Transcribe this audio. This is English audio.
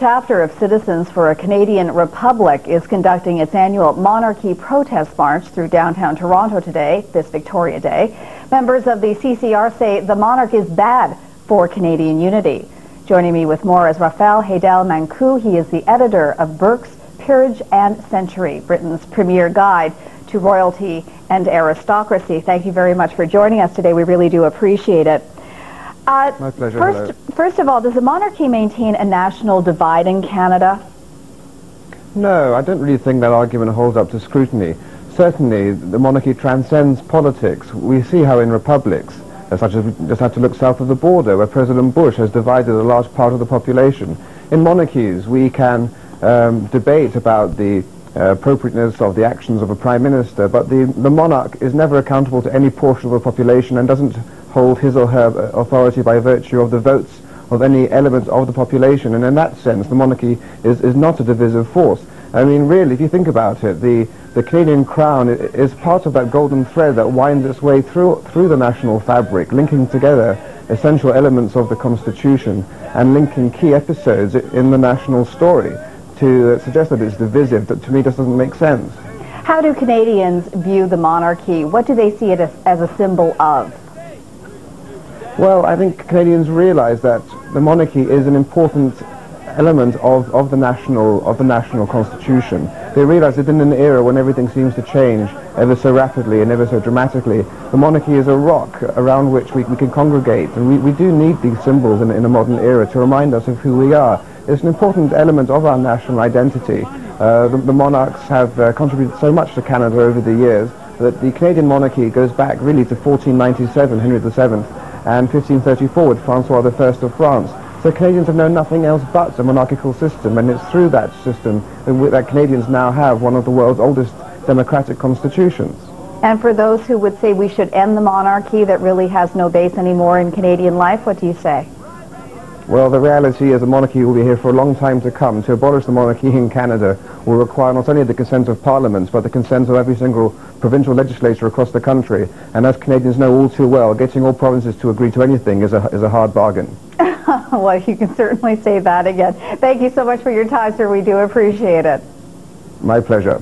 chapter of Citizens for a Canadian Republic is conducting its annual Monarchy protest march through downtown Toronto today, this Victoria Day. Members of the CCR say the monarch is bad for Canadian unity. Joining me with more is Rafe Heydel-Mankoo. He is the editor of Burke's Peerage and Century, Britain's premier guide to royalty and aristocracy. Thank you very much for joining us today. We really do appreciate it. My pleasure. First of all, does the monarchy maintain a national divide in Canada? No, I don't really think that argument holds up to scrutiny. Certainly, the monarchy transcends politics. We see how in republics, such as we just have to look south of the border, where President Bush has divided a large part of the population. In monarchies, we can debate about the appropriateness of the actions of a prime minister, but the monarch is never accountable to any portion of the population and doesn't hold his or her authority by virtue of the votes of any element of the population. And in that sense, the monarchy is not a divisive force. I mean, really, if you think about it, the Canadian crown is part of that golden thread that winds its way through the national fabric, linking together essential elements of the Constitution and linking key episodes in the national story. To suggest that it's divisive, that to me just doesn't make sense. How do Canadians view the monarchy? What do they see it as a symbol of? Well, I think Canadians realize that the monarchy is an important element of the national constitution. They realize that in an era when everything seems to change ever so rapidly and ever so dramatically, the monarchy is a rock around which we can congregate, and we do need these symbols in a modern era to remind us of who we are. It's an important element of our national identity. The monarchs have contributed so much to Canada over the years that the Canadian monarchy goes back really to 1497, Henry VII, and 1534 with Francois I of France. So Canadians have known nothing else but a monarchical system, and it's through that system that Canadians now have one of the world's oldest democratic constitutions. And for those who would say we should end the monarchy, that really has no base anymore in Canadian life, what do you say? Well, the reality is the monarchy will be here for a long time to come. To abolish the monarchy in Canada will require not only the consent of Parliament, but the consent of every single provincial legislature across the country. And as Canadians know all too well, getting all provinces to agree to anything is a hard bargain. Well, you can certainly say that again. Thank you so much for your time, sir. We do appreciate it. My pleasure.